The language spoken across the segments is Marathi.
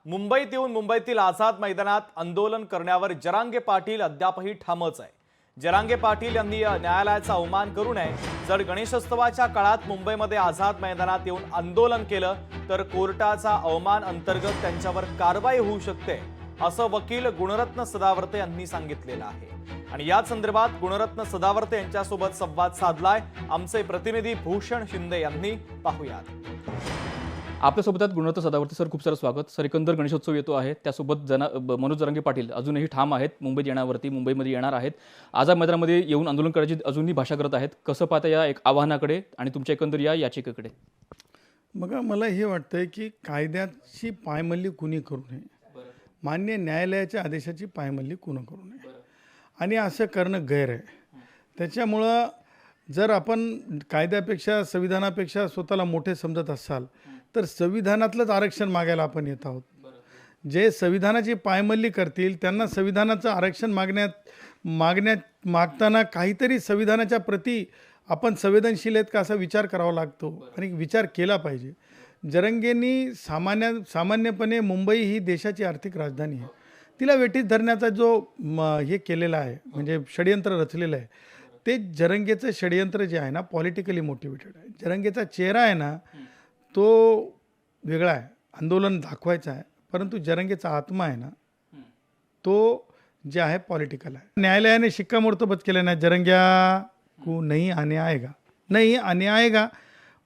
मुंबईत येऊन मुंबईतील आझाद मैदानात आंदोलन करण्यावर जरांगे पाटील अद्यापही ठामच आहे। जरांगे पाटील यांनी न्यायालयाचा अवमान करू नये। जर गणेशोत्सवाच्या काळात मुंबईमध्ये आझाद मैदानात येऊन आंदोलन केलं तर कोर्टाचा अवमान अंतर्गत त्यांच्यावर कारवाई होऊ शकते, असं वकील गुणरत्न सदावर्ते यांनी सांगितलेलं आहे। आणि या संदर्भात गुणरत्न सदावर्ते यांच्यासोबत संवाद साधलाय आमचे प्रतिनिधी भूषण शिंदे यांनी। पाहूयात। आपल्यासोबत आहेत गुणरत्न सदावर्ते सर, खूप सारं स्वागत सर। एकंदर गणेशोत्सव येतो आहे, त्यासोबत मनोज जरांगे पाटील अजूनही ठाम आहेत, मुंबईत येण्यावरती, मुंबईमध्ये येणार आहेत, आझाद मैदानामध्ये येऊन आंदोलन करायची अजूनही भाषा करत आहेत। कसं पाहता या एक आव्हानाकडे आणि तुमच्या एकंदर या याचिकेकडे? बघा, मला हे वाटतंय की कायद्याची पायमल्ली कुणी करू नये, मान्य न्यायालयाच्या आदेशाची पायमल्ली कुणी करू नये, आणि असं करणं गैर आहे। त्याच्यामुळं जर आपण कायद्यापेक्षा संविधानापेक्षा स्वतःला मोठे समजत असाल तर संविधानातलंच आरक्षण मागायला आपण येत आहोत। जे संविधानाची पायमल्ली करतील त्यांना संविधानाचं आरक्षण मागताना काहीतरी संविधानाच्या प्रती आपण संवेदनशील आहेत का असा विचार करावा लागतो, आणि विचार केला पाहिजे। जरांगेंनी सामान्यपणे मुंबई ही देशाची आर्थिक राजधानी आहे, तिला वेठीस धरण्याचा जो हे केलेला आहे, म्हणजे षडयंत्र रचलेलं आहे, ते जरांगेचं षडयंत्र जे आहे ना, पॉलिटिकली मोटिवेटेड आहे। जरांगेचा चेहरा आहे ना, तो वेगळा आहे, आंदोलन दाखवायचा आहे, परंतु जरांगेचा आत्मा आहे ना, तो जे आहे पॉलिटिकल आहे। न्यायालयाने शिक्कामोर्तब केलं ना, जरांग्या को नहीं आने आएगा,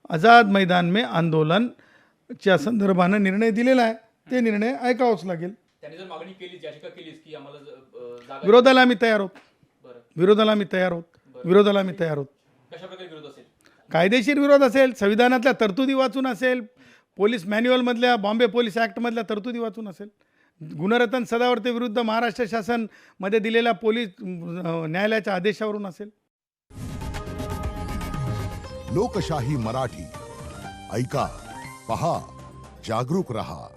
आझाद मैदान में आंदोलनच्या संदर्भानं निर्णय दिलेला आहे, ते निर्णय ऐकावाच लागेल। त्यांनी जर मागणी केली, याचिका केलीच की आम्हाला विरोधाला आम्ही तयार आहोत, विरोधाला आम्ही तयार आहोत। कशा प्रकारे विरोध असेल? कायदेशीर विरोध असेल, संविधानातल्या तरतुदी वाचून असेल, पोलीस मॅन्युअलमधल्या, बॉम्बे पोलीस ॲक्टमधल्या तरतुदी वाचून असेल, गुणरत्न सदावर्ते विरुद्ध महाराष्ट्र शासनमध्ये दिलेल्या पोलीस न्यायालयाच्या आदेशावरून असेल। लोकशाही मराठी ऐका, पहा, जागरूक रहा।